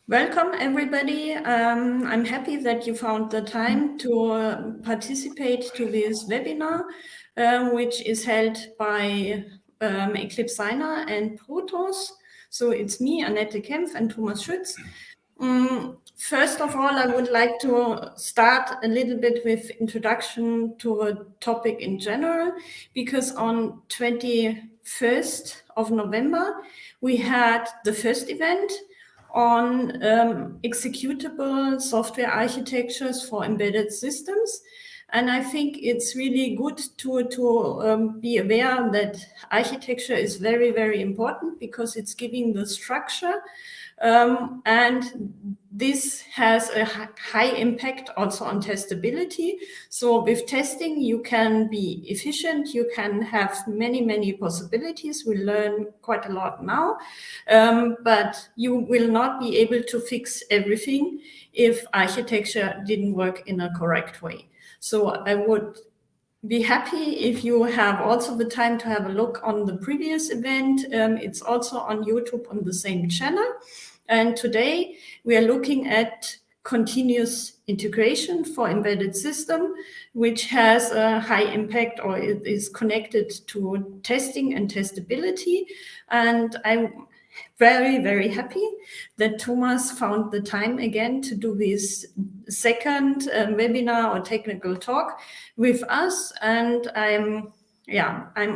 Welcome, everybody. I'm happy that you found the time to participate to this webinar, which is held by Eclipseina and Protos. So it's me, Annette Kempf, and Thomas Schütz. First of all, I would like to start a little bit with introduction to the topic in general, because on 21st of November, we had the first event on executable software architectures for embedded systems. And I think it's really good to be aware that architecture is very, very important because it's giving the structure. And this has a high impact also on testability. So with testing, you can be efficient. You can have many, many possibilities. We learn quite a lot now, but you will not be able to fix everything if architecture didn't work in a correct way. So I would be happy if you have also the time to have a look on the previous event. It's also on YouTube on the same channel. And today we are looking at continuous integration for embedded system, which has a high impact, or it is connected to testing and testability. And I'm very, very happy that Thomas found the time again to do this second webinar or technical talk with us. And I'm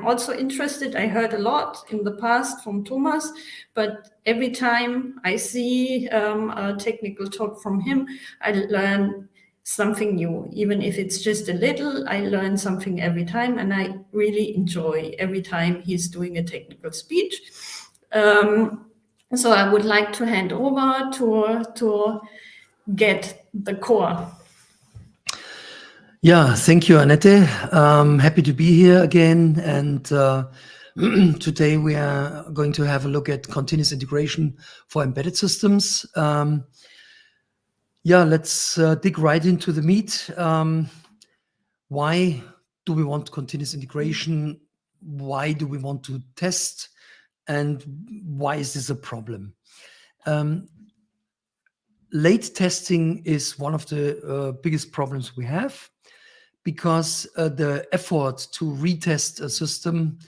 also interested. I heard a lot in the past from Thomas, but every time I see a technical talk from him, I learn something new. Even if it's just a little, I learn something every time, and I really enjoy every time he's doing a technical speech. So I would like to hand over to get the core. Yeah, thank you, Annette. Happy to be here again. And today we are going to have a look at continuous integration for embedded systems. Let's dig right into the meat. Why do we want continuous integration? Why do we want to test? And why is this a problem? Late testing is one of the biggest problems we have, because the effort to retest a system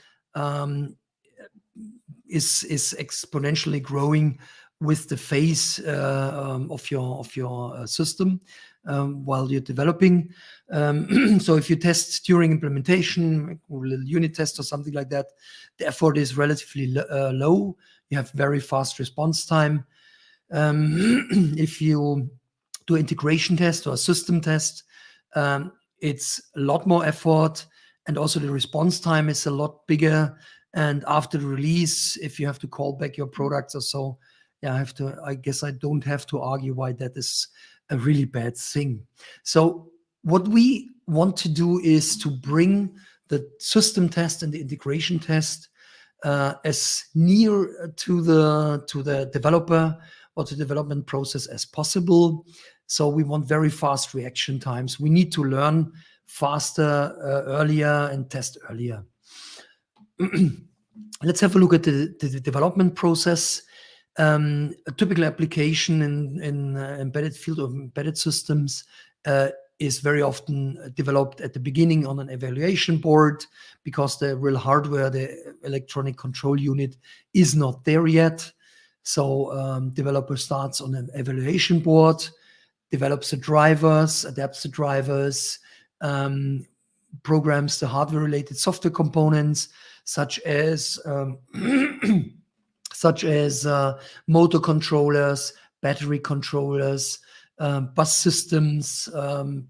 is exponentially growing with the phase of your system while you're developing. So if you test during implementation, a little unit test or something like that, the effort is relatively low. You have very fast response time. If you do integration test or a system test, it's a lot more effort, and also the response time is a lot bigger. And after the release, if you have to call back your products or so, I guess I don't have to argue why that is a really bad thing. So what we want to do is to bring the system test and the integration test as near to the developer or the development process as possible. So we want very fast reaction times. We need to learn faster, earlier, and test earlier. Let's have a look at the development process. A typical application in embedded field of embedded systems is very often developed at the beginning on an evaluation board, because the real hardware, the electronic control unit, is not there yet. So developer starts on an evaluation board, develops the drivers, adapts the drivers, programs the hardware-related software components, such as motor controllers, battery controllers, bus systems,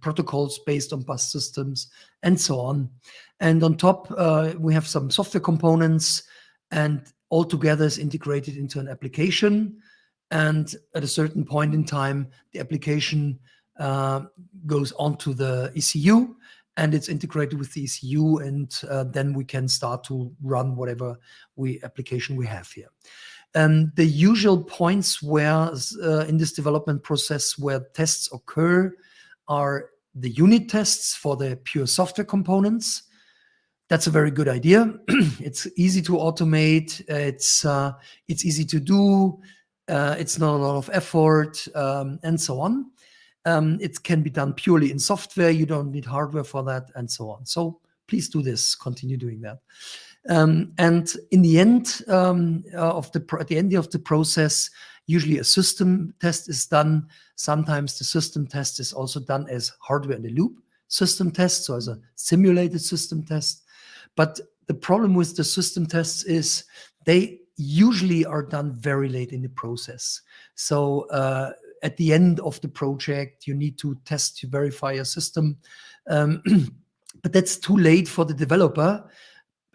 protocols based on bus systems, and so on. And on top, we have some software components, and all together is integrated into an application. And at a certain point in time, the application goes onto the ECU, and it's integrated with the ECU, and then we can start to run whatever application we have here. The usual points where in this development process where tests occur are the unit tests for the pure software components. That's a very good idea. It's easy to automate. It's easy to do. It's not a lot of effort, and so on. It can be done purely in software. You don't need hardware for that, and so on. So please do this. Continue doing that. And in the end at the end of the process, usually a system test is done. Sometimes the system test is also done as hardware in the loop system test, so as a simulated system test. But the problem with the system tests is they usually are done very late in the process. So at the end of the project, you need to test to verify your system. But that's too late for the developer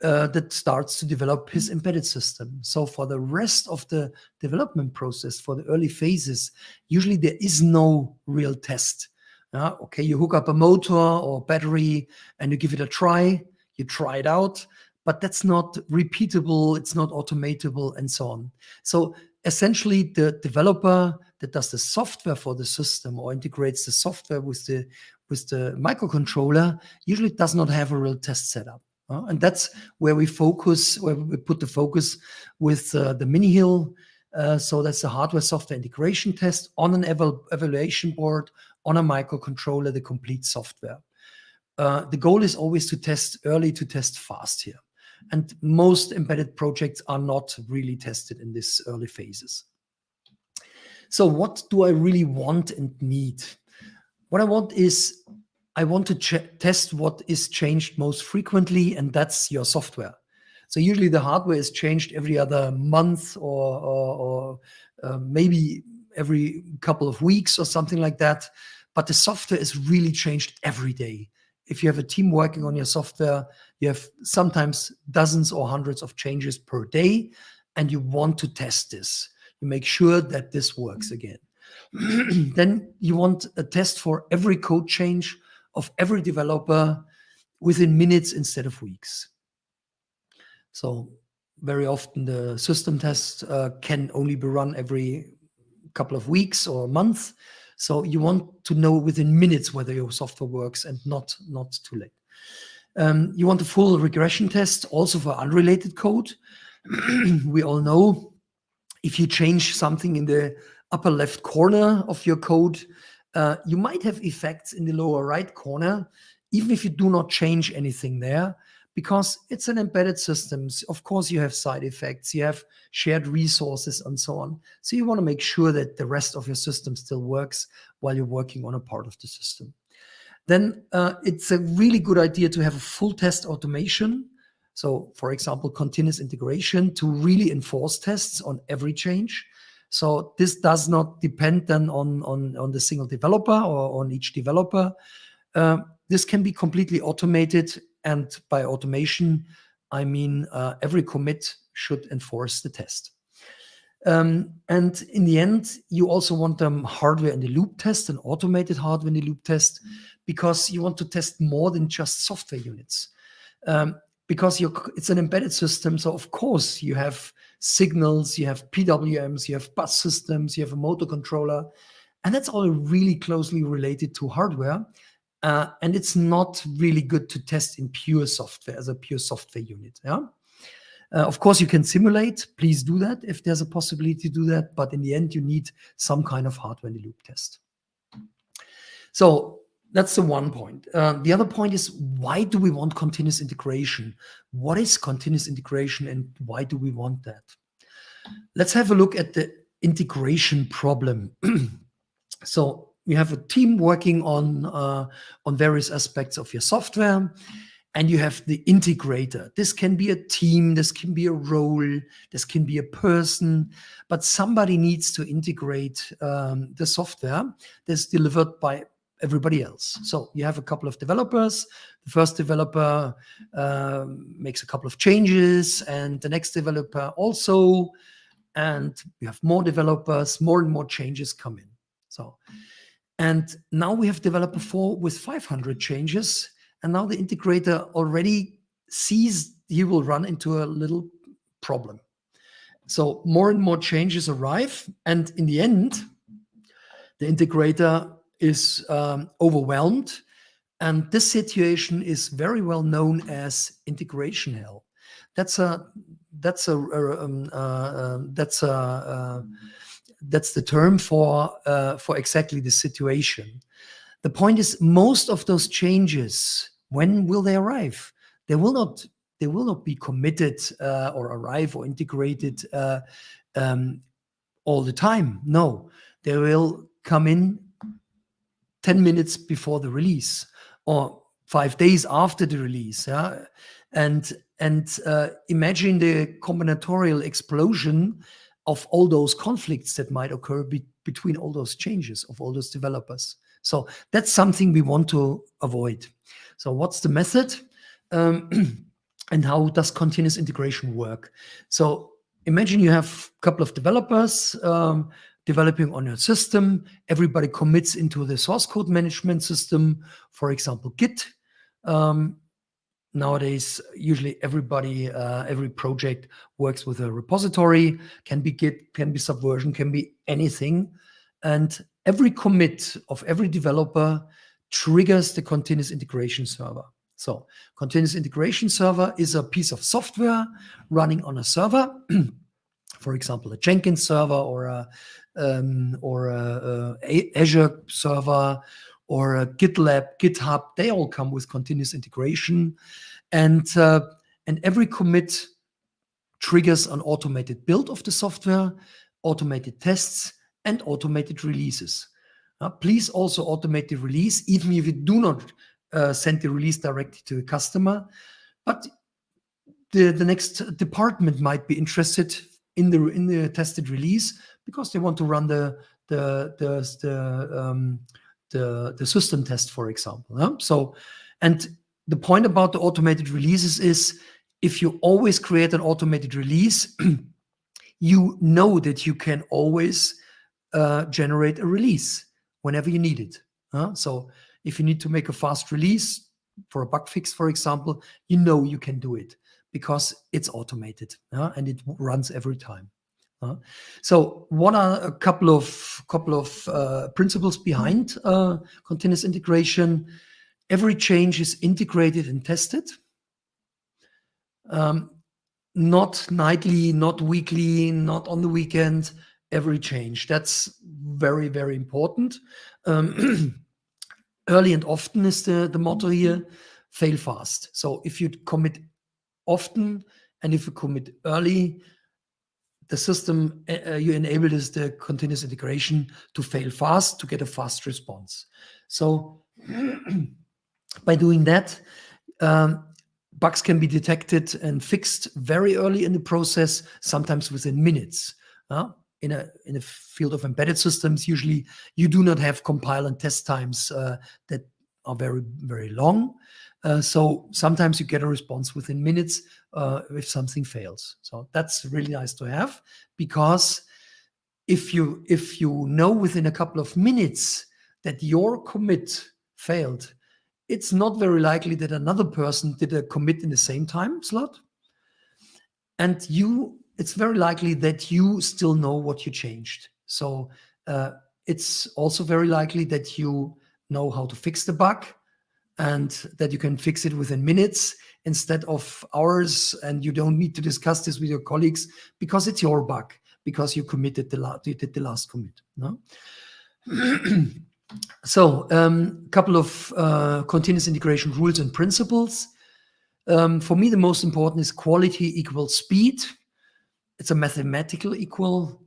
that starts to develop his embedded system. So for the rest of the development process, for the early phases, usually there is no real test. Okay, you hook up a motor or battery and you give it a try, you try it out, but that's not repeatable, it's not automatable, and so on. So essentially the developer that does the software for the system or integrates the software with the microcontroller usually does not have a real test setup. And that's where we focus, where we put the focus with the Minihill. So that's the hardware-software integration test on an evaluation board, on a microcontroller, the complete software. The goal is always to test early, to test fast here. And most embedded projects are not really tested in these early phases. So what do I really want and need? What I want is, I want to test what is changed most frequently, and that's your software. So usually the hardware is changed every other month or maybe every couple of weeks or something like that. But the software is really changed every day. If you have a team working on your software, you have sometimes dozens or hundreds of changes per day, and you want to test this. You make sure that this works again. Then you want a test for every code change of every developer within minutes instead of weeks. So very often the system test can only be run every couple of weeks or a month. So you want to know within minutes whether your software works and not too late. You want a full regression test also for unrelated code. We all know if you change something in the upper left corner of your code, you might have effects in the lower right corner, even if you do not change anything there, because it's an embedded system. Of course, you have side effects, you have shared resources and so on. So you want to make sure that the rest of your system still works while you're working on a part of the system. Then it's a really good idea to have a full test automation. So for example, continuous integration to really enforce tests on every change. So this does not depend then on the single developer or on each developer. This can be completely automated, and by automation, I mean every commit should enforce the test. And in the end, you also want hardware in the loop test, an automated hardware in the loop test, because you want to test more than just software units. Because it's an embedded system, so of course you have signals, you have PWMs, you have bus systems, you have a motor controller, and that's all really closely related to hardware. And it's not really good to test in pure software, as a pure software unit. Yeah. Of course, you can simulate. Please do that if there's a possibility to do that. But in the end, you need some kind of hardware in the loop test. So that's the one point. The other point is, why do we want continuous integration? What is continuous integration and why do we want that? Let's have a look at the integration problem. So you have a team working on various aspects of your software, and you have the integrator. This can be a team, this can be a role, this can be a person, but somebody needs to integrate the software that's delivered by everybody else. So you have a couple of developers. The first developer makes a couple of changes, and the next developer also, and you have more developers, more and more changes come in. So, and now we have developer 4 with 500 changes, and now the integrator already sees he will run into a little problem. So more and more changes arrive, and in the end, the integrator is overwhelmed, and this situation is very well known as integration hell. That's a That's the term for exactly the situation. The point is, most of those changes, when will they arrive? They will not be committed or arrive or integrated all the time. No, they will come in 10 minutes before the release or 5 days after the release. Yeah? And imagine the combinatorial explosion of all those conflicts that might occur between all those changes of all those developers. So that's something we want to avoid. So what's the method? And how does continuous integration work? So imagine you have a couple of developers developing on your system. Everybody commits into the source code management system, for example, Git. Nowadays, usually every project works with a repository, can be Git, can be Subversion, can be anything. And every commit of every developer triggers the continuous integration server. So continuous integration server is a piece of software running on a server, for example, a Jenkins server or a Azure server or a GitLab, GitHub. They all come with continuous integration, and every commit triggers an automated build of the software, automated tests, and automated releases. Please also automate the release, even if you do not send the release directly to the customer. But the next department might be interested in the tested release because they want to run the system test, for example. So, and the point about the automated releases is, if you always create an automated release, you know that you can always generate a release whenever you need it. So if you need to make a fast release for a bug fix, for example, you know you can do it because it's automated and it runs every time. So what are a couple of principles behind continuous integration? Every change is integrated and tested. Not nightly, not weekly, not on the weekend. Every change. That's very, very important. Early and often is the motto here. Fail fast. So if you commit often and if you commit early, the system you enable is the continuous integration to fail fast, to get a fast response. So by doing that, bugs can be detected and fixed very early in the process, sometimes within minutes. In a field of embedded systems, usually you do not have compile and test times that are very, very long. So sometimes you get a response within minutes if something fails. So that's really nice to have, because if you know within a couple of minutes that your commit failed, it's not very likely that another person did a commit in the same time slot. And it's very likely that you still know what you changed. So it's also very likely that you know how to fix the bug and that you can fix it within minutes instead of hours, and you don't need to discuss this with your colleagues because it's your bug, because you committed you did the last commit. No? So a couple of continuous integration rules and principles. For me, the most important is quality equals speed. It's a mathematical equal.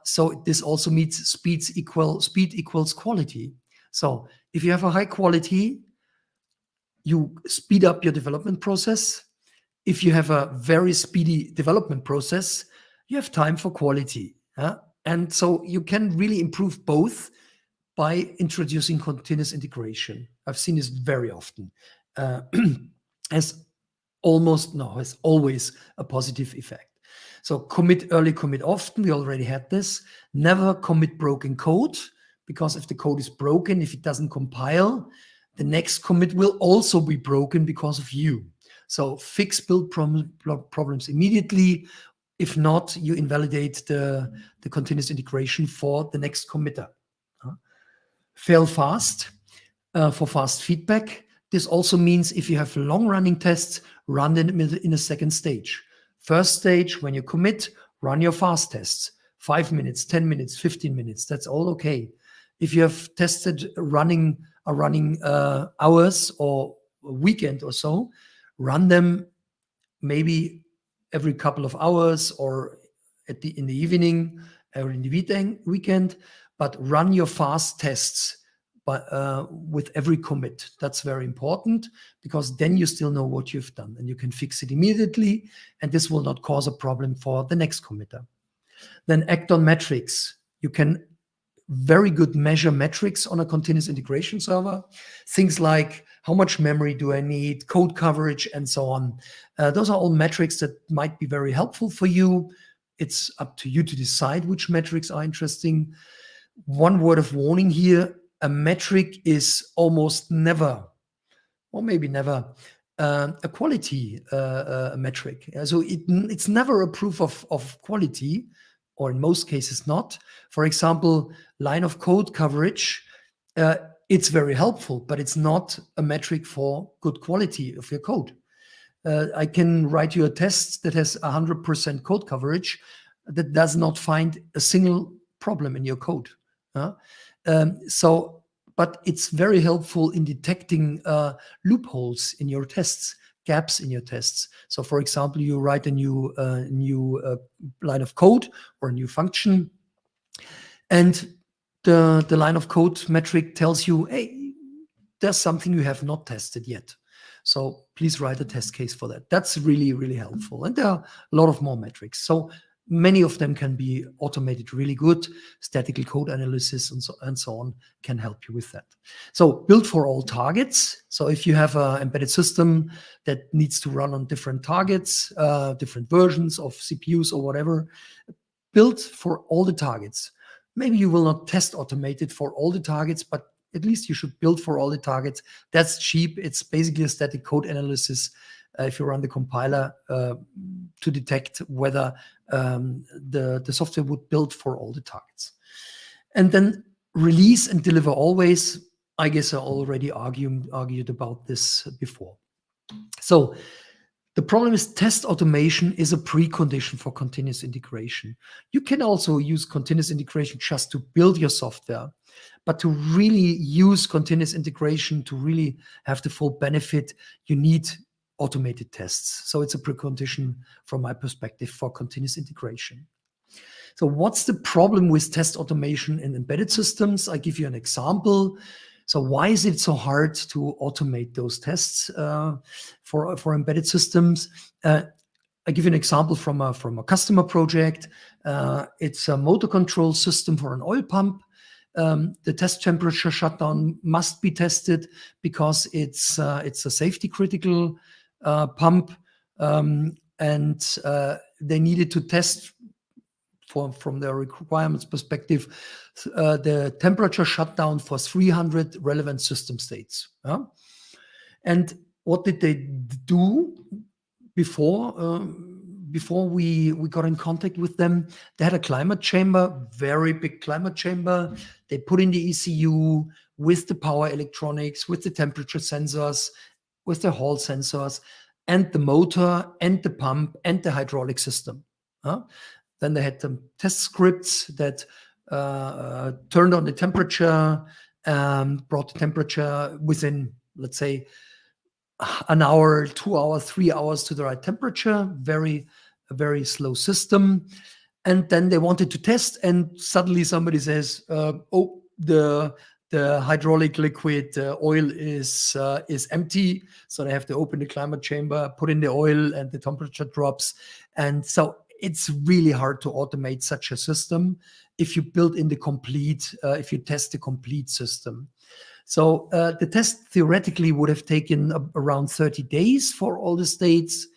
So this also means speed equals quality. So if you have a high quality, you speed up your development process. If you have a very speedy development process, you have time for quality. And so you can really improve both by introducing continuous integration. I've seen this very often. Has always a positive effect. So commit early, commit often. We already had this. Never commit broken code, because if the code is broken, if it doesn't compile, the next commit will also be broken because of you. So fix build problems immediately. If not, you invalidate the continuous integration for the next committer. Fail fast for fast feedback. This also means if you have long-running tests, run them in a second stage. First stage, when you commit, run your fast tests. 5 minutes, 10 minutes, 15 minutes, that's all okay. If you have tested running hours or a weekend or so, run them maybe every couple of hours or in the evening or in the weekend, but run your fast tests with every commit. That's very important, because then you still know what you've done and you can fix it immediately, and this will not cause a problem for the next committer. Then act on metrics. You can very good measure metrics on a continuous integration server. Things like how much memory do I need, code coverage, and so on. Those are all metrics that might be very helpful for you. It's up to you to decide which metrics are interesting. One word of warning here: a metric is almost never, or maybe never, a quality metric. So it's never a proof of quality, or in most cases not. For example, line of code coverage, it's very helpful, but it's not a metric for good quality of your code. I can write you a test that has 100% code coverage that does not find a single problem in your code. But it's very helpful in detecting loopholes in your tests, gaps in your tests. So, for example, you write a new line of code or a new function, and the line of code metric tells you, hey, there's something you have not tested yet. So please write a test case for that. That's really, really helpful. And there are a lot of more metrics. So many of them can be automated really good. Statical code analysis and so on can help you with that. So build for all targets. So if you have an embedded system that needs to run on different targets, different versions of CPUs or whatever, build for all the targets. Maybe you will not test automated for all the targets, but at least you should build for all the targets. That's cheap. It's basically a static code analysis if you run the compiler to detect whether the software would build for all the targets. And then release and deliver always. I guess I already argued about this before. So the problem is test automation is a precondition for continuous integration. You can also use continuous integration just to build your software, but to really use continuous integration, to really have the full benefit, you need automated tests. So it's a precondition from my perspective for continuous integration. So what's the problem with test automation in embedded systems? I give you an example. So why is it so hard to automate those tests for embedded systems? I give you an example from a customer project. It's a motor control system for an oil pump. The test temperature shutdown must be tested because it's a safety critical pump, and they needed to test from their requirements perspective the temperature shutdown for 300 relevant system states. And what did they do before we got in contact with them? They had a climate chamber, very big climate chamber. They put in the ECU with the power electronics, with the temperature sensors, with the Hall sensors, and the motor, and the pump, and the hydraulic system. Then they had some test scripts that turned on the temperature, brought the temperature within, let's say, an hour, 2 hours, 3 hours to the right temperature. A very slow system. And then they wanted to test, and suddenly somebody says, "Oh, the hydraulic liquid oil is empty." So they have to open the climate chamber, put in the oil, and the temperature drops. And so it's really hard to automate such a system if you build in if you test the complete system. So the test theoretically would have taken around 30 days for all the states.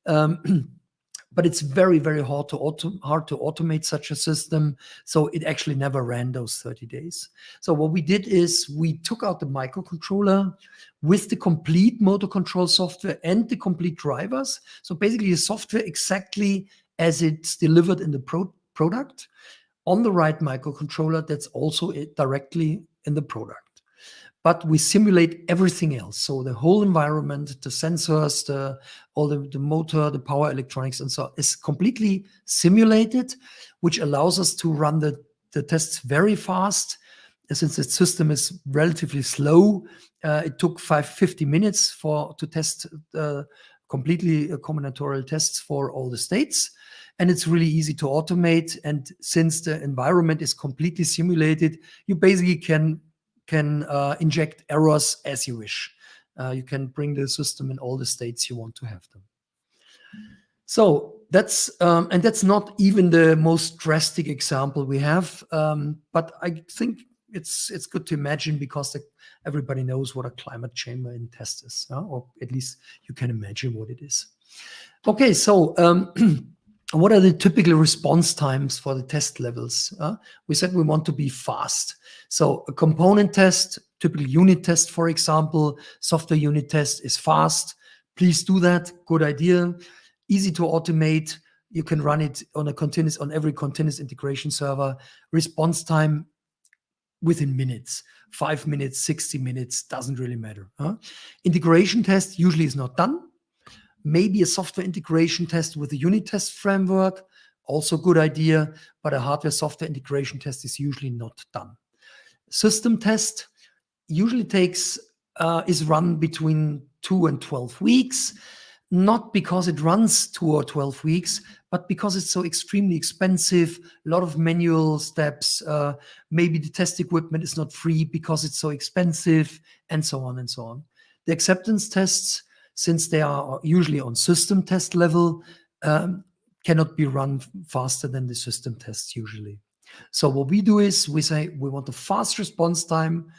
But it's very, very hard to automate such a system. So it actually never ran those 30 days. So what we did is we took out the microcontroller with the complete motor control software and the complete drivers. So basically the software exactly as it's delivered in the product on the right microcontroller that's also directly in the product. but we simulate everything else. So the whole environment, the sensors, all the motor, the power electronics, and so on is completely simulated, which allows us to run the tests very fast. Since the system is relatively slow, it took 50 minutes to test completely combinatorial tests for all the states. And it's really easy to automate. And since the environment is completely simulated, you basically can inject errors as you wish. You can bring the system in all the states you want to have them. So that's and that's not even the most drastic example we have, but I think it's good to imagine, because everybody knows what a climate chamber in test is, or at least you can imagine what it is. Okay, so what are the typical response times for the test levels? We said we want to be fast. So a component test, typical unit test, for example, software unit test is fast. Please do that. Good idea. Easy to automate. You can run it on every continuous integration server. Response time within minutes, 5 minutes, 60 minutes, doesn't really matter. Integration test usually is not done. Maybe a software integration test with a unit test framework, also good idea, but a hardware software integration test is usually not done. System test usually is run between 2 and 12 weeks, not because it runs 2 or 12 weeks, but because it's so extremely expensive, a lot of manual steps, maybe the test equipment is not free because it's so expensive, and so on and so on. The acceptance tests, since they are usually on system test level, cannot be run faster than the system tests usually. So what we do is we say we want a fast response time.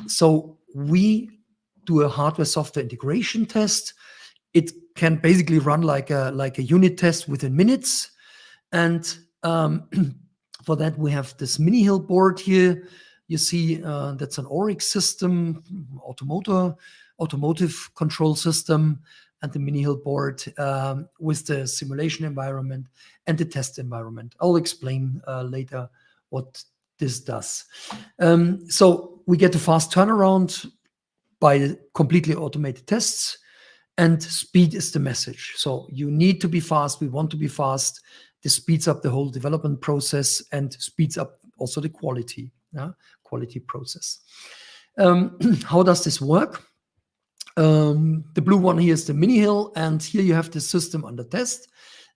So we do a hardware software integration test. It can basically run like a unit test within minutes. And for that, we have this mini hill board here. You see that's an Oryx system, automotive control system, and the mini hill board with the simulation environment and the test environment. I'll explain later what this does. So we get a fast turnaround by completely automated tests, and speed is the message. So you need to be fast. We want to be fast. This speeds up the whole development process and speeds up also the quality process. How does this work? The blue one here is the mini hill, and here you have the system under test.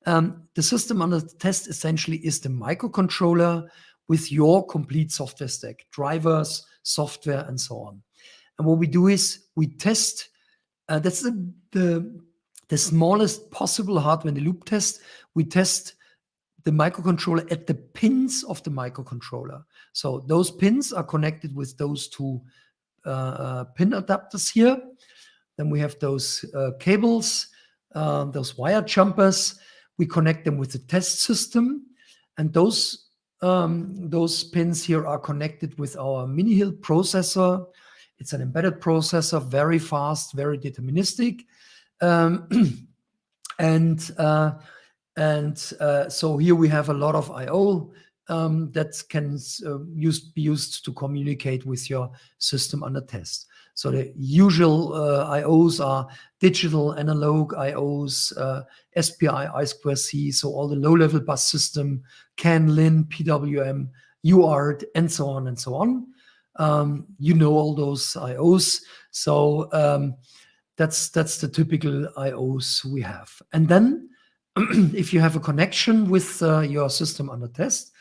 The system under test essentially is the microcontroller with your complete software stack, drivers, software, and so on. And what we do is we test. That's the smallest possible hardware in the loop test. We test the microcontroller at the pins of the microcontroller. So those pins are connected with those two pin adapters here. Then we have those cables, those wire jumpers. We connect them with the test system, and those pins here are connected with our mini hill processor. It's an embedded processor, very fast, very deterministic. So here we have a lot of I/O that can be used to communicate with your system under test. So the usual I/Os are digital, analog I/Os, SPI, I2C, so all the low-level bus system, CAN, LIN, PWM, UART, and so on and so on. You know all those I/Os. So that's the typical I/Os we have. And then if you have a connection with your system under test,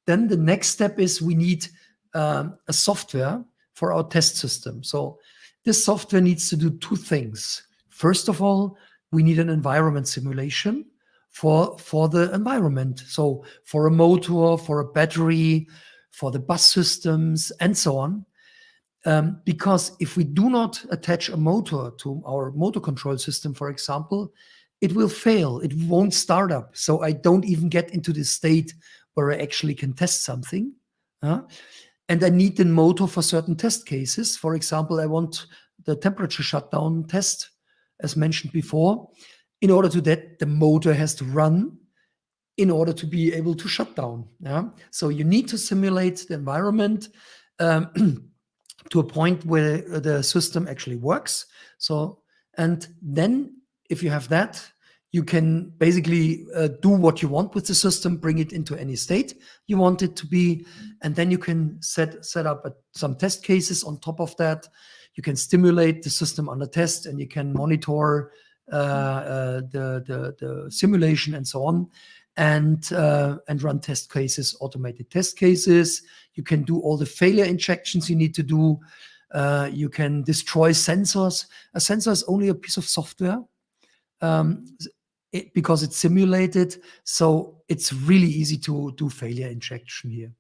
then the next step is we need a software for our test system. So this software needs to do two things. First of all, we need an environment simulation for the environment. So for a motor, for a battery, for the bus systems, and so on. Because if we do not attach a motor to our motor control system, for example, it will fail. It won't start up. So I don't even get into the state where I actually can test something. And I need the motor for certain test cases. For example, I want the temperature shutdown test, as mentioned before. In order to that, the motor has to run in order to be able to shut down. So you need to simulate the environment. to a point where the system actually works. So, and then if you have that, you can basically do what you want with the system, bring it into any state you want it to be, and then you can set up some test cases on top of that. You can stimulate the system under test, and you can monitor the simulation and so on, and run test cases, automated test cases. You can do all the failure injections you need to do. You can destroy sensors. A sensor is only a piece of software. Because it's simulated, so it's really easy to do failure injection here.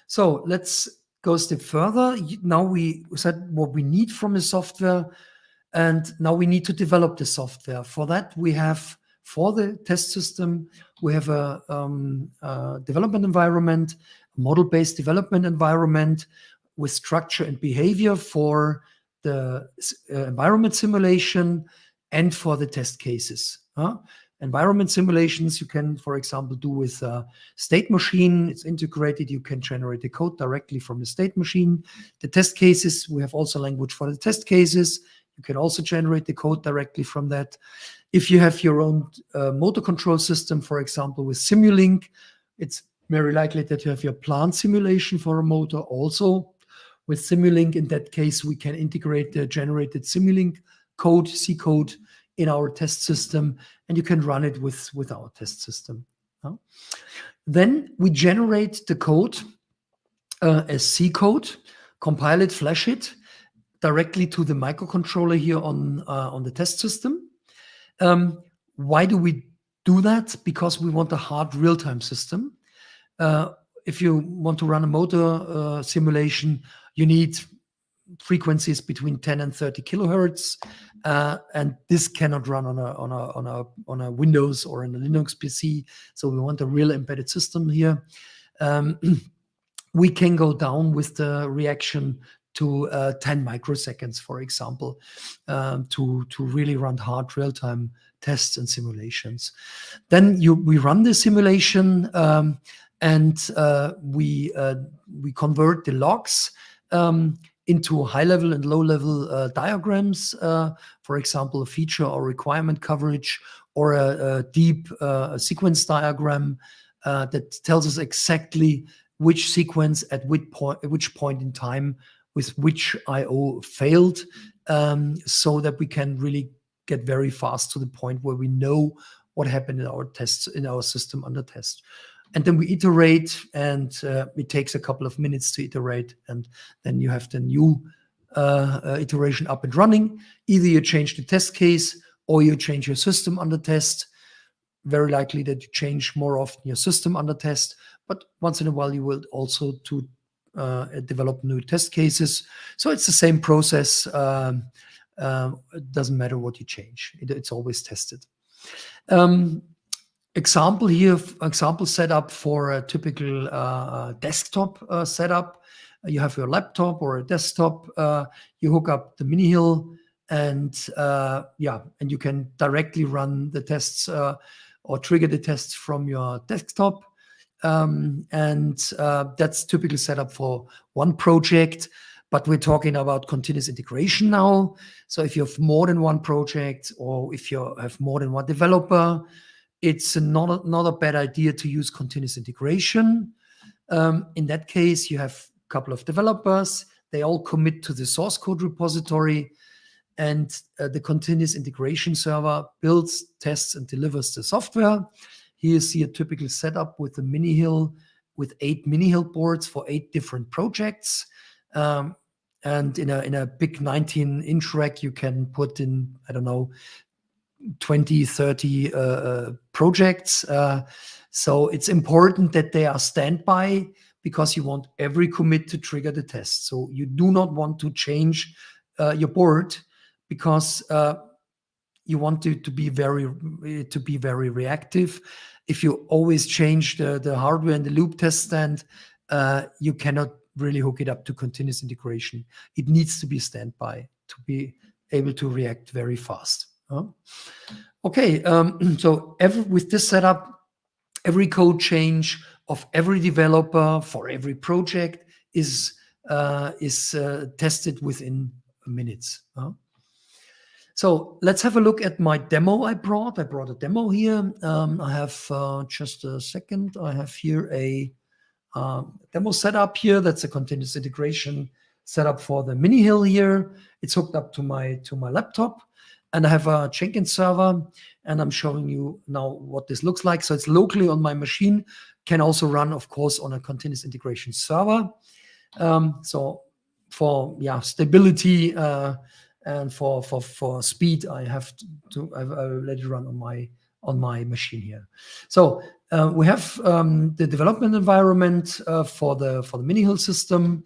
So let's go a step further. Now we said what we need from the software, and now we need to develop the software. For that, we have, for the test system, we have a development environment, a model-based development environment with structure and behavior for the environment simulation and for the test cases. Environment simulations you can, for example, do with a state machine. It's integrated. You can generate the code directly from the state machine. The test cases, we have also language for the test cases. You can also generate the code directly from that. If you have your own motor control system, for example, with Simulink, it's very likely that you have your plant simulation for a motor also. With Simulink, in that case, we can integrate the generated Simulink code, C code, in our test system, and you can run it with our test system. Then we generate the code as C code, compile it, flash it directly to the microcontroller here on the test system. Why do we do that? Because we want a hard real-time system. If you want to run a motor simulation, you need frequencies between 10 and 30 kilohertz, and this cannot run on a Windows or in a Linux PC. So we want a real embedded system here. We can go down with the reaction to 10 microseconds, for example, to really run hard real-time tests and simulations. Then we run the simulation, and we convert the logs into high-level and low-level diagrams, for example, a feature or requirement coverage, or a deep sequence diagram that tells us exactly which sequence at which point in time with which I/O failed, so that we can really get very fast to the point where we know what happened in our tests, in our system under test. And then we iterate, and it takes a couple of minutes to iterate, and then you have the new iteration up and running. Either you change the test case or you change your system under test. Very likely that you change more often your system under test, but once in a while you will also develop new test cases. So it's the same process. It doesn't matter what you change. It's always tested. Example here, example setup for a typical desktop setup. You have your laptop or a desktop. You hook up the Mini-Hill, and and you can directly run the tests or trigger the tests from your desktop. That's typically set up for one project, but we're talking about continuous integration now. So if you have more than one project, or if you have more than one developer, it's not a bad idea to use continuous integration. In that case, you have a couple of developers. They all commit to the source code repository, and the continuous integration server builds, tests, and delivers the software. Here you see a typical setup with the Mini-Hill, with 8 Mini-Hill boards for 8 different projects. And in a big 19-inch rack, you can put in, I don't know, 20, 30 projects. So it's important that they are standby, because you want every commit to trigger the test. So you do not want to change your board, because you want it to be very reactive. If you always change the hardware and the loop test stand, you cannot really hook it up to continuous integration. It needs to be standby to be able to react very fast. Okay, so with this setup, every code change of every developer for every project is is tested within minutes. So let's have a look at my demo I brought. I brought a demo here. I have just a second. I have here a demo setup here. That's a continuous integration setup for the mini hill here. It's hooked up to my laptop, and I have a Jenkins server, and I'm showing you now what this looks like. So it's locally on my machine, can also run, of course, on a continuous integration server. So for stability and for speed, I have to let it run on my machine here. So we have the development environment for the mini hill system.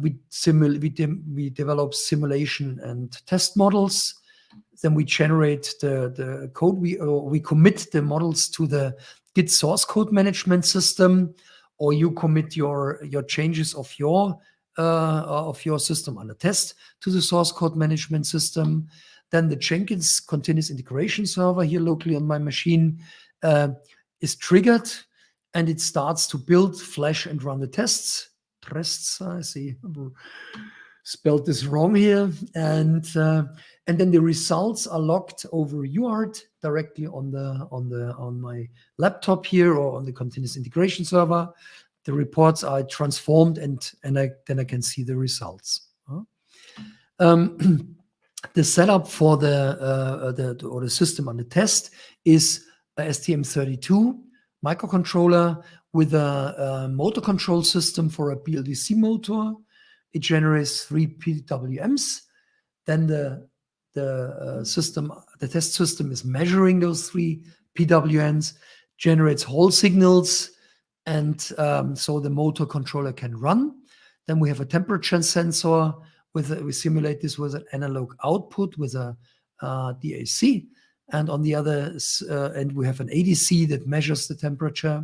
We develop simulation and test models. Then we generate the code. We commit the models to the Git source code management system, or you commit your changes of your system under test to the source code management system. Then the Jenkins continuous integration server here locally on my machine is triggered, and it starts to build, flash, and run the tests. I see, spelled this wrong here, and then the results are logged over UART directly on my laptop here, or on the continuous integration server. The reports are transformed, and then I can see the results. The setup for the system under test is a STM32 microcontroller with a motor control system for a BLDC motor. It generates 3 PWMs. Then the test system is measuring those 3 PWMs, generates Hall signals, and so the motor controller can run. Then we have a temperature sensor. We simulate this with an analog output with a DAC, and on the other end we have an ADC that measures the temperature,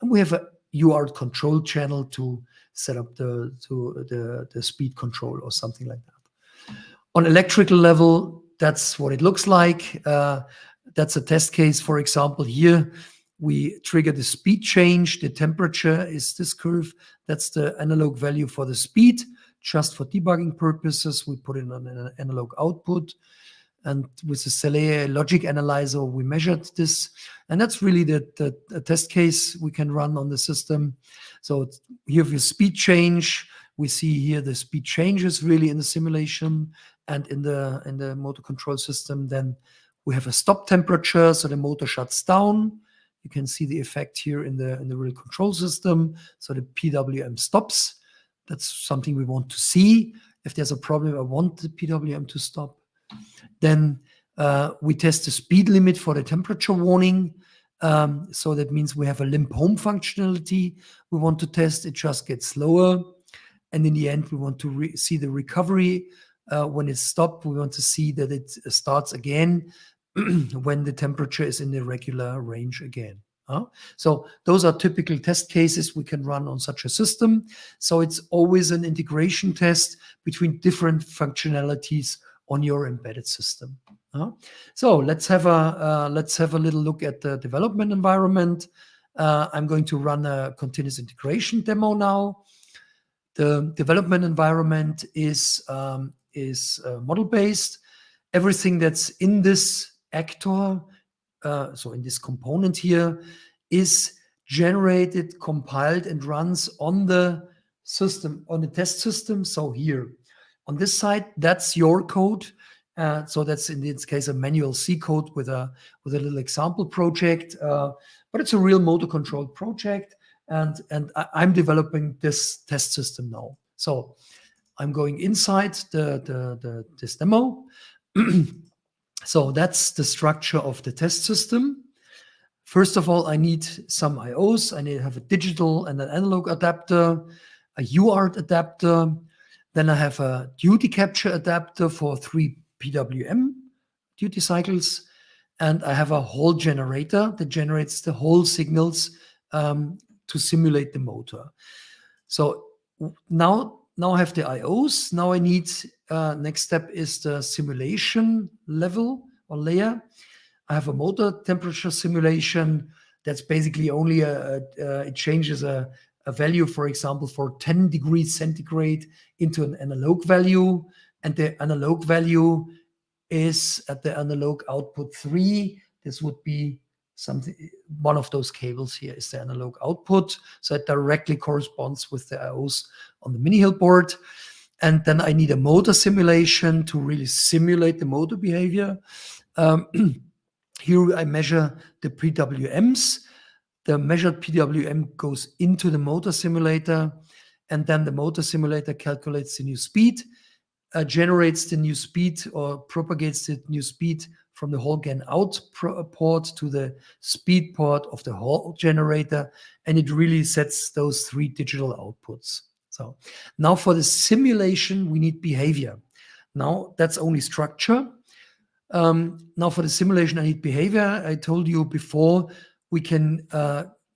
and we have a UART control channel to set up the speed control or something like that. On electrical level, that's what it looks like. That's a test case. For example, here we trigger the speed change. The temperature is this curve. That's the analog value for the speed. Just for debugging purposes, we put it on an analog output. And with the Celea logic analyzer, we measured this. And that's really the test case we can run on the system. So here for speed change, we see here the speed changes really in the simulation and in the motor control system. Then we have a stop temperature, so the motor shuts down. You can see the effect here in the real control system. So the PWM stops. That's something we want to see. If there's a problem, I want the PWM to stop. Then we test the speed limit for the temperature warning. So that means we have a limp home functionality. We want to test. It just gets slower. And in the end, we want to see the recovery. When it's stopped, we want to see that it starts again when the temperature is in the regular range again. So those are typical test cases we can run on such a system. So it's always an integration test between different functionalities on your embedded system. So let's have a little look at the development environment. I'm going to run a continuous integration demo now. The development environment is model-based. Everything that's in this actor, so in this component here, is generated, compiled, and runs on the system, on the test system. So here on this side, that's your code. So that's in this case a manual C code with a little example project, but it's a real motor control project, and I'm developing this test system now. So I'm going inside this demo. So that's the structure of the test system. First of all, I need some IOs. I need to have a digital and an analog adapter, a UART adapter. Then I have a duty capture adapter for 3 PWM duty cycles. And I have a Hall generator that generates the Hall signals to simulate the motor. So now I have the IOs. Now I need, next step is the simulation level or layer. I have a motor temperature simulation that's basically only it changes a a value, for example, for 10 degrees centigrade into an analog value, and the analog value is at the analog output 3. This would be something, one of those cables here is the analog output. So it directly corresponds with the IOs on the mini-hill board. And then I need a motor simulation to really simulate the motor behavior. Here I measure the PWMs. The measured PWM goes into the motor simulator, and then the motor simulator calculates the new speed, generates the new speed or propagates the new speed from the Hall gain out port to the speed port of the Hall generator, and it really sets those 3 digital outputs. So now for the simulation, we need behavior. Now that's only structure. Now for the simulation, I need behavior. I told you before, we can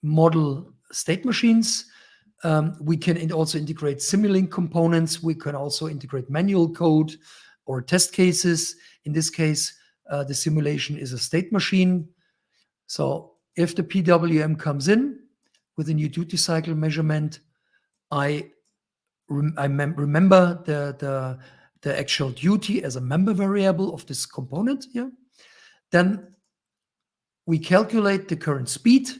model state machines. We can also integrate Simulink components. We can also integrate manual code or test cases. In this case, the simulation is a state machine. So if the PWM comes in with a new duty cycle measurement, I remember the actual duty as a member variable of this component here. Then we calculate the current speed,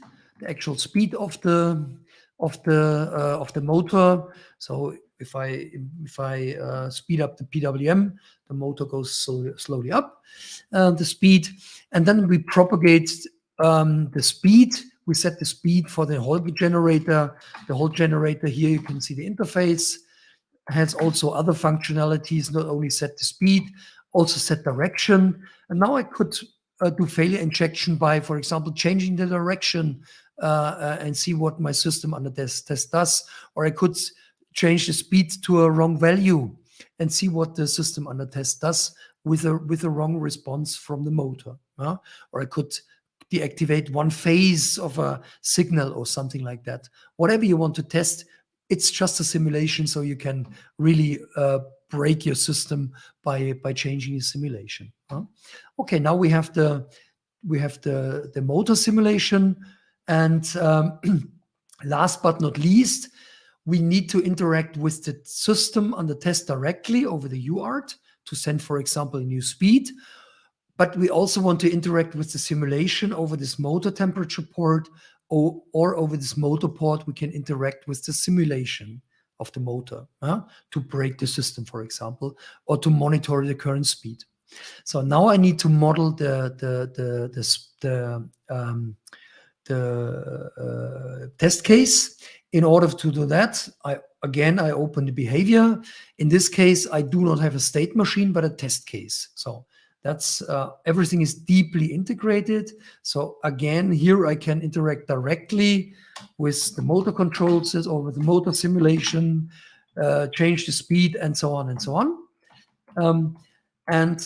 the actual speed of the motor. So if I speed up the PWM, the motor goes slowly up the speed, and then we propagate the speed. We set the speed for the Hall generator. The Hall generator here, you can see the interface, has also other functionalities, not only set the speed, also set direction. And now I could do failure injection by, for example, changing the direction and see what my system under test does. Or I could change the speed to a wrong value and see what the system under test does with a wrong response from the motor. Or I could deactivate one phase of a signal or something like that. Whatever you want to test, it's just a simulation, so you can really break your system by changing the simulation. Okay, now we have the motor simulation, and last but not least, we need to interact with the system under test directly over the UART to send, for example, a new speed. But we also want to interact with the simulation over this motor temperature port, or over this motor port, we can interact with the simulation of the motor to break the system, for example, or to monitor the current speed. So now I need to model the test case. In order to do that, I open the behavior. In this case, I do not have a state machine, but a test case. So that's everything is deeply integrated. So again, here I can interact directly with the motor control system or with the motor simulation, change the speed, and so on and so on. In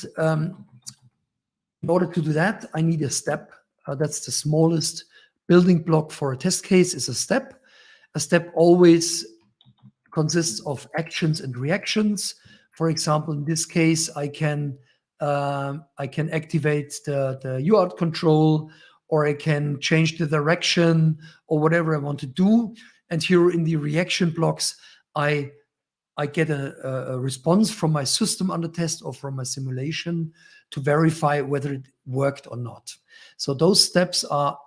order to do that, I need a step. That's the smallest building block for a test case, is a step. A step always consists of actions and reactions. For example, in this case, I can activate the UART control, or I can change the direction, or whatever I want to do. And here in the reaction blocks, I get a response from my system under test or from my simulation to verify whether it worked or not. So those steps are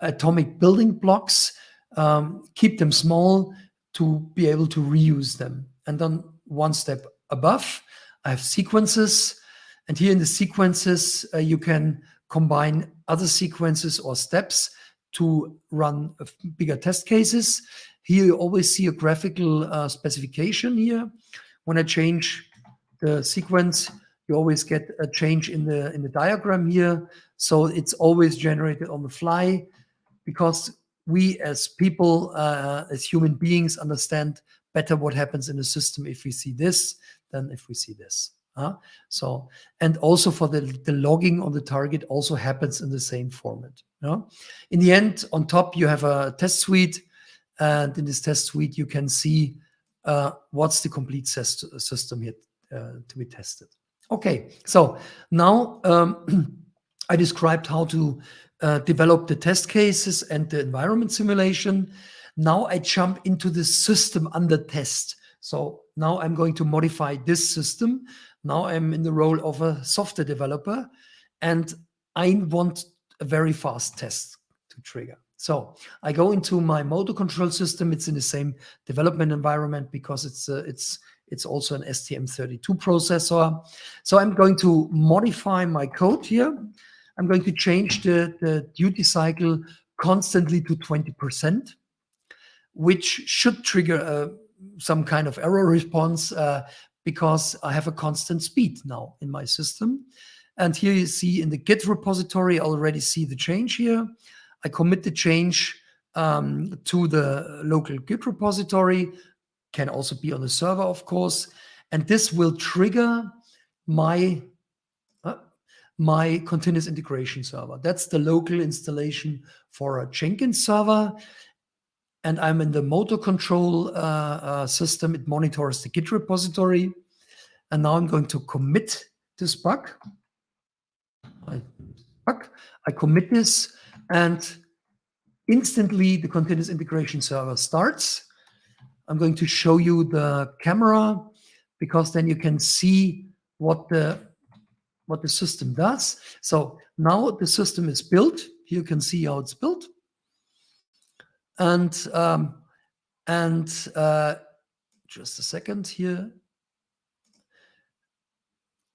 atomic building blocks. Keep them small to be able to reuse them. And then one step above, I have sequences. And here in the sequences, you can combine other sequences or steps to run bigger test cases. Here you always see a graphical specification here. When I change the sequence, you always get a change in the diagram here. So it's always generated on the fly, because we as people, as human beings, understand better what happens in the system if we see this than if we see this. So, and also for the logging on the target also happens in the same format. In the end, on top, you have a test suite. And in this test suite, you can see what's the complete system here to be tested. Okay, so now I described how to develop the test cases and the environment simulation. Now I jump into the system under test. So now I'm going to modify this system. Now I'm in the role of a software developer, and I want a very fast test to trigger. So I go into my motor control system. It's in the same development environment because it's also an STM32 processor. So I'm going to modify my code here. I'm going to change the duty cycle constantly to 20%, which should trigger some kind of error response because I have a constant speed now in my system. And here you see in the Git repository, I already see the change here. I commit the change to the local Git repository, can also be on the server, of course. And this will trigger my continuous integration server. That's the local installation for a Jenkins server. And I'm in the motor control system. It monitors the Git repository. And now I'm going to commit this bug. I commit this, and instantly the continuous integration server starts. I'm going to show you the camera because then you can see what the system does. So now the system is built. You can see how it's built. And just a second here.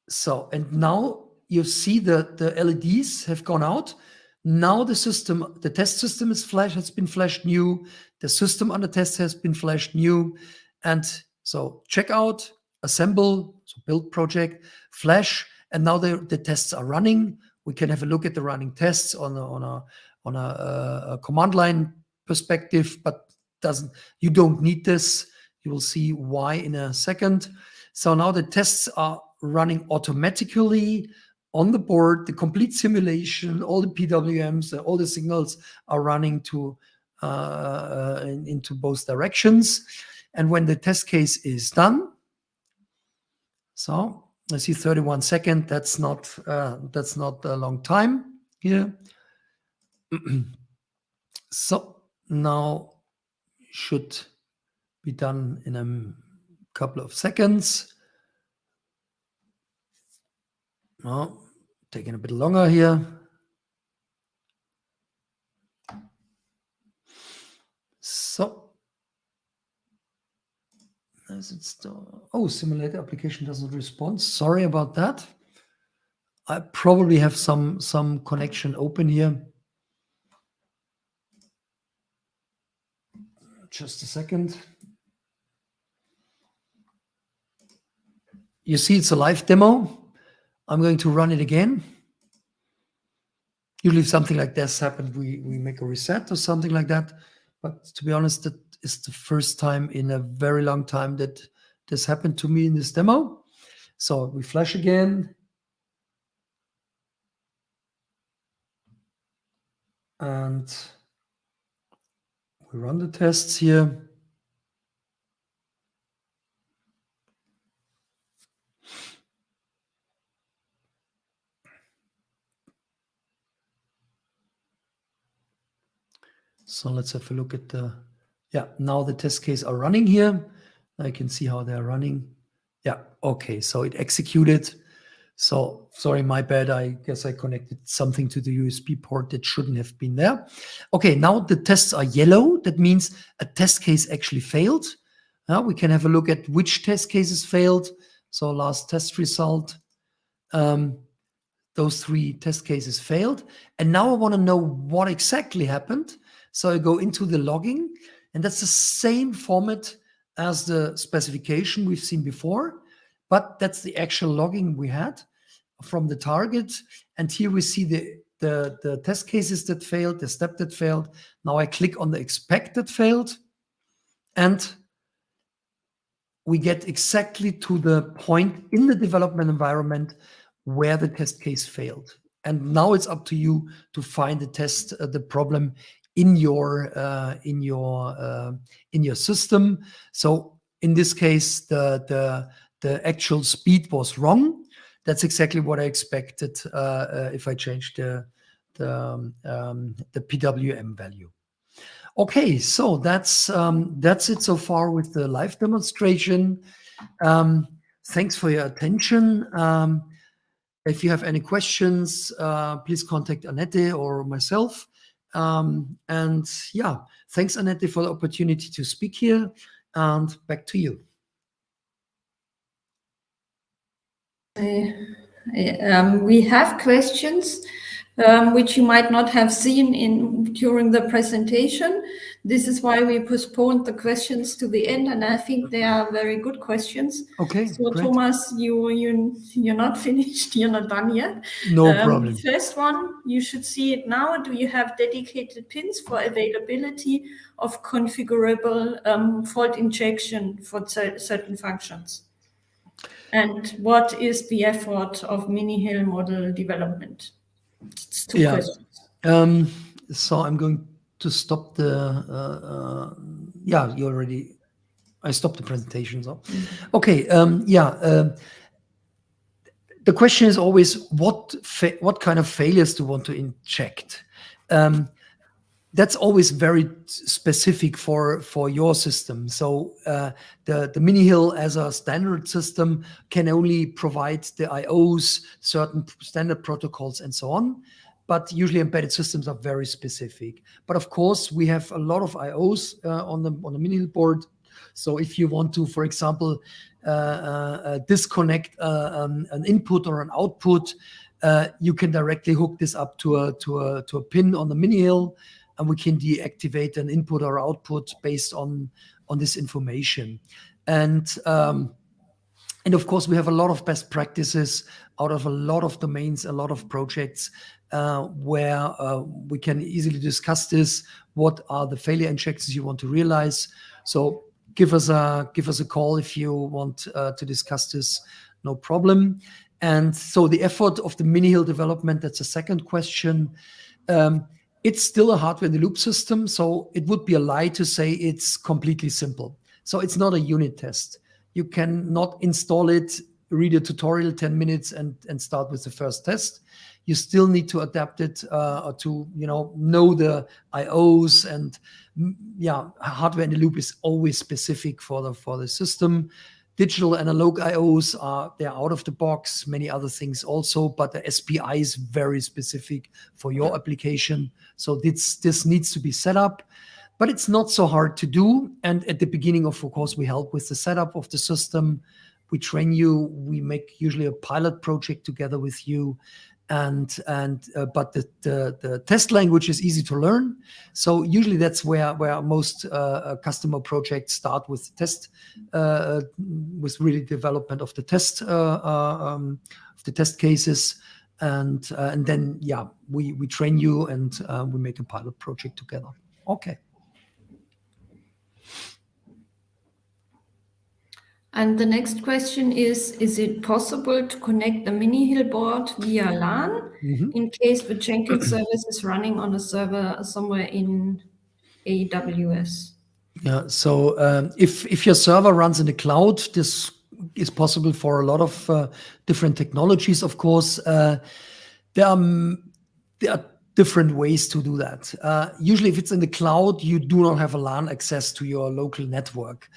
So, and now you see the LEDs have gone out. Now the system, the test system has been flashed new. The system under test has been flashed new. And so check out, assemble, so build project, flash, and now the tests are running. We can have a look at the running tests on a command line perspective, but you don't need this. You will see why in a second. So now the tests are running automatically on the board. The complete simulation, all the PWMs, all the signals are running into both directions. And when the test case is done, so I see 31 seconds. That's not a long time here. So now should be done in a couple of seconds. Now, taking a bit longer here. So, as it's simulator application doesn't respond. Sorry about that. I probably have some connection open here. Just a second. You see, it's a live demo. I'm going to run it again. Usually if something like this happens, we make a reset or something like that. But to be honest, that is the first time in a very long time that this happened to me in this demo. So we flash again. And we run the tests here. So let's have a look at now the test case are running here. I can see how they're running. Yeah, okay, so it executed. So sorry, my bad. I guess I connected something to the USB port that shouldn't have been there. Okay, now the tests are yellow. That means a test case actually failed. Now we can have a look at which test cases failed. So last test result, those 3 test cases failed. And now I want to know what exactly happened. So I go into the logging, and that's the same format as the specification we've seen before, but that's the actual logging we had from the target. And here we see the test cases that failed, the step that failed. Now I click on the expected failed, and we get exactly to the point in the development environment where the test case failed. And now it's up to you to find the problem in your system. So in this case, the actual speed was wrong. That's exactly what I expected if I changed the PWM value. Okay, so that's it so far with the live demonstration. Thanks for your attention. If you have any questions, please contact Annette or myself. And yeah, thanks, Annette, for the opportunity to speak here. And back to you. We have questions which you might not have seen during the presentation. This is why we postponed the questions to the end, and I think they are very good questions. Okay, so great. Thomas, you're not finished, you're not done yet. No problem. First one, you should see it now. Do you have dedicated pins for availability of configurable fault injection for certain functions? And what is the effort of mini-hill model development? It's two questions. So I'm going to stop the, I stopped the presentation. So, okay, the question is always what kind of failures do you want to inject? That's always very specific for your system. So the mini-hill as a standard system can only provide the IOs, certain standard protocols, and so on. But usually embedded systems are very specific. But of course, we have a lot of IOs on the mini-hill board. So if you want to, for example, disconnect an input or an output, you can directly hook this up to a pin on the mini-hill, and we can deactivate an input or output based on this information. And of course, we have a lot of best practices out of a lot of domains, a lot of projects where we can easily discuss this. What are the failure injections you want to realize? So give us a call if you want to discuss this, no problem. And so the effort of the mini-hill development, that's a second question. It's still a hardware-in-the-loop system, so it would be a lie to say it's completely simple. So it's not a unit test. You cannot install it, read a tutorial 10 minutes and start with the first test. You still need to adapt it to know the IOs, and hardware-in-the-loop is always specific for the system. Digital analog IOs they're out of the box, many other things also, but the SPI is very specific for your application. So this needs to be set up, but it's not so hard to do. And at the beginning, of course, we help with the setup of the system. We train you. We make usually a pilot project together with you. But the test language is easy to learn. So usually that's where most customer projects start with test, with really development of the test cases, and then we train you and we make a pilot project together. Okay. And the next question is it possible to connect the mini-hill board via LAN in case the Jenkins service is running on a server somewhere in AWS? Yeah, so if your server runs in the cloud, this is possible for a lot of different technologies, of course. There are different ways to do that. Usually if it's in the cloud, you do not have a LAN access to your local network.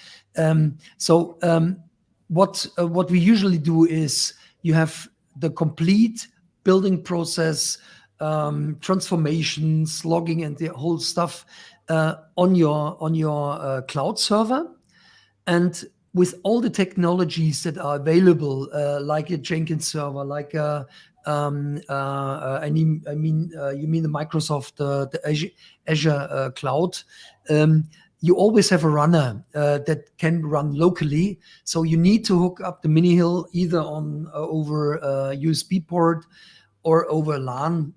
What we usually do is you have the complete building process, transformations, logging, and the whole stuff on your cloud server. And with all the technologies that are available, like a Jenkins server, like you mean the Microsoft, the Azure cloud, you always have a runner that can run locally. So you need to hook up the mini-hill either over a USB port or over LAN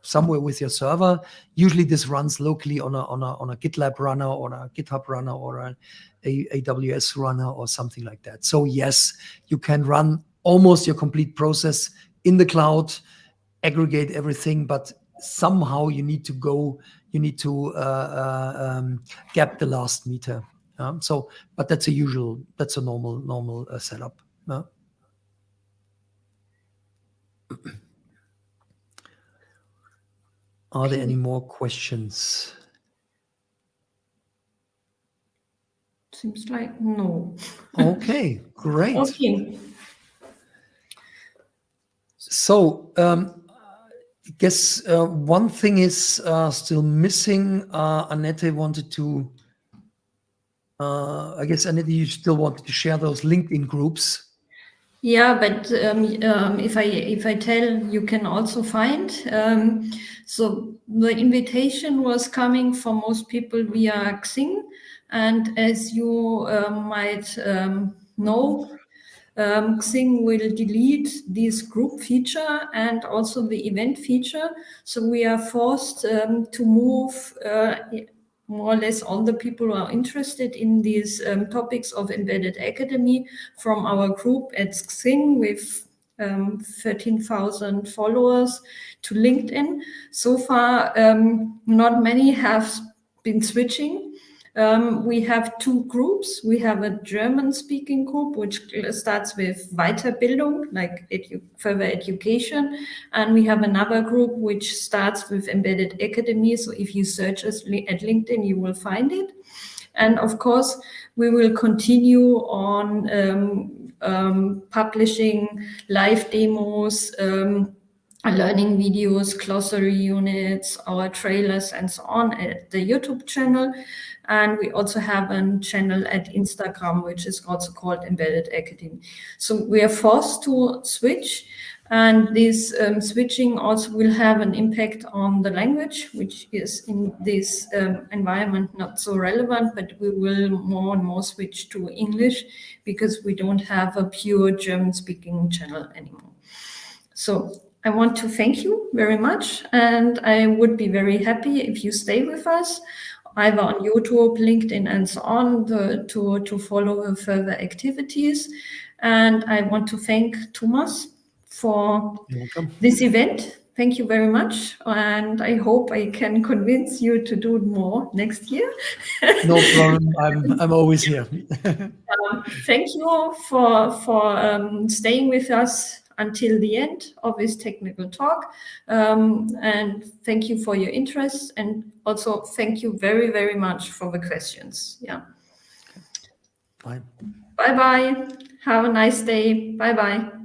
somewhere with your server. Usually this runs locally on a GitLab runner or a GitHub runner or an AWS runner or something like that. So yes, you can run almost your complete process in the cloud, aggregate everything, but somehow you need to gap the last meter. But that's a normal setup. Are there any more questions? Seems like no. Okay, great. Okay. So I guess one thing is still missing. Annette wanted to, I guess, Annette, you still wanted to share those LinkedIn groups. Yeah, but if I tell, you can also find. So the invitation was coming for most people via Xing, and as you might know, Xing will delete this group feature and also the event feature. So we are forced to move more or less all the people who are interested in these topics of embedded academy from our group at Xing with 13,000 followers to LinkedIn. So far, not many have been switching. We have two groups. We have a German-speaking group, which starts with Weiterbildung, like further education. And we have another group which starts with Embedded Academy. So if you search us at LinkedIn, you will find it. And of course, we will continue on publishing live demos, learning videos, glossary units, our trailers, and so on at the YouTube channel. And we also have a channel at Instagram, which is also called Embedded Academy. So we are forced to switch. And this switching also will have an impact on the language, which is in this environment not so relevant, but we will more and more switch to English because we don't have a pure German-speaking channel anymore. So I want to thank you very much, and I would be very happy if you stay with us, either on YouTube, LinkedIn, and so on, to follow further activities. And I want to thank Thomas for this event. Thank you very much, and I hope I can convince you to do more next year. No problem. I'm always here. Thank you for staying with us until the end of this technical talk, and thank you for your interest, and also thank you very, very much for the questions. Yeah. Bye. Bye bye. Have a nice day. Bye bye.